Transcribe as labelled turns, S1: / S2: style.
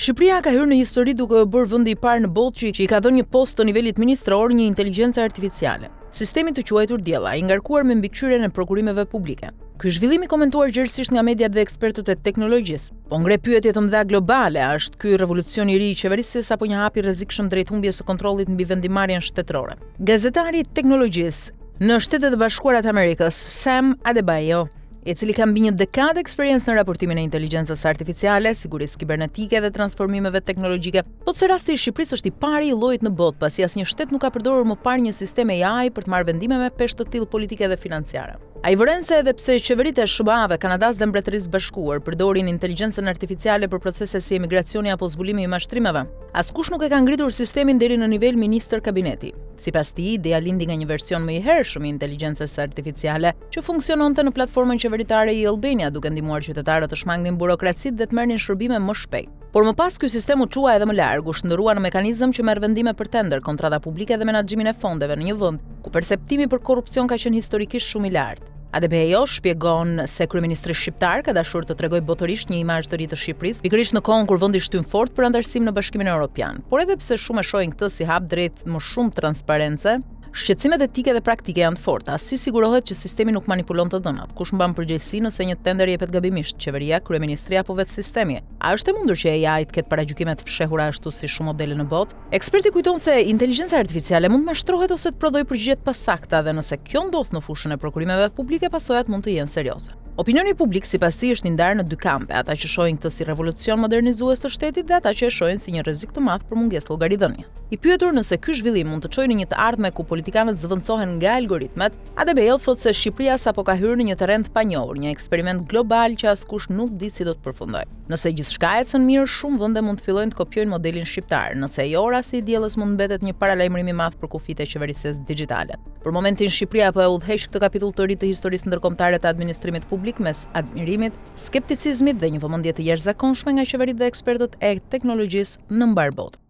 S1: Shqipëria ka hyrë në histori duke u bërë vendi i parë në botë që i ka dhënë një post të nivelit ministror një inteligjencë artificiale. Sistemi të quajtur Diella, i ngarkuar me mbikëqyrjen e prokurimeve publike. Ky zhvillim i komentuar gjerësisht nga mediat dhe ekspertët e teknologjisë, po ngre pyetje të mëdha globale, a është ky revolucion i ri i qeverisjes apo një hap i rrezikshëm drejt humbjes së kontrollit mbi vendimarrjen shtetërore. Gazetari i teknologjisë në Shtetet e Bashkuara të Amerikës, Sam Adebayo, i cili ka mbi një dekadë eksperiencë në raportimin e inteligjencës artificiale, sigurisë kibernetike dhe transformimeve teknologjike, thotë se rasti i Shqipërisë është i pari i llojit në botë, pasi asnjë shtet nuk ka përdorur më parë një sistem AI për të marrë vendime me peshë të tillë politike dhe financiare. Ai vëren se edhe pse qeveritë e SBA-ve, Kanadas dhe Mbretërisë së Bashkuar përdorin inteligjencën artificiale për procese si emigracioni apo zbulimi i mashtrimeve, askush nuk e ka ngritur sistemin deri në nivel ministër kabineti. Sipas tij, ideja lindi nga një version më i hershëm i inteligjencës artificiale që funksiononte në platformën qeveritare i Albania, duke ndihmuar qytetarët të shmangnin burokracitë dhe të merrnin shërbime më shpejt. Por më pas ky sistem u çua edhe më larg, u shndërrua në mekanizëm që merr vendime për tender, kontrata publike dhe menaxhimin e fondeve në një vend ku perceptimi për korrupsion ka qenë historikisht shumë i lartë. Adebayo shpjegon se kryeministri shqiptar ka dashur të tregojë botërisht një imazh të ri të Shqipërisë, pikërisht në kohën kur vendi shtyn fort për anëtarësim në Bashkimin Evropian. Por edhe pse shumë e shohin këtë si hap drejt më shumë transparence, shqetësimet etike dhe praktike janë të forta. Si sigurohet që sistemi nuk manipulon të dhënat? Kush mban përgjegjësi nëse një tender jepet gabimisht? Qeveria, kryeministria apo vetë sistemi? A është e mundur që AI të ketë paragjykime të fshehura ashtu si shumë modele në botë? Eksperti kujton se inteligjenca artificiale mund të mashtrohet ose të prodhojë përgjigje të pasakta dhe nëse kjo ndodh në fushën e prokurimeve publike, pasojat mund të jenë serioze. Opinioni publik sipas tij është i ndarë në dy kampe, ata që shohin këtë si revolucion modernizues të shtetit dhe ata që e shohin si një rrezik të madh për mungesë llogaridhënie. I pyetur nëse ky zhvillim mund të çojë në një të ardhme ku politikanët zëvendësohen nga algoritmat, Adebayo thotë se Shqipëria sapo ka hyrë në një terren të panjohur, një eksperiment global që askush nuk di si do të përfundojë. Nëse gjithçka ecën mirë, shumë vende mund të fillojnë të kopjojnë modelin shqiptar, nëse jo, rasti i Diellës mund mbetet një paralajmërim i madh për kufitë e qeverisjes digjitale. Për momentin Shqipëria po e udhëheq këtë kapitull të ri të historisë ndërkombëtare të administrimit publik mes admirimit, skepticizmit dhe një vëmendje të jashtëzakonshme nga qeveritë dhe ekspertët e teknologjisë në mbar botë.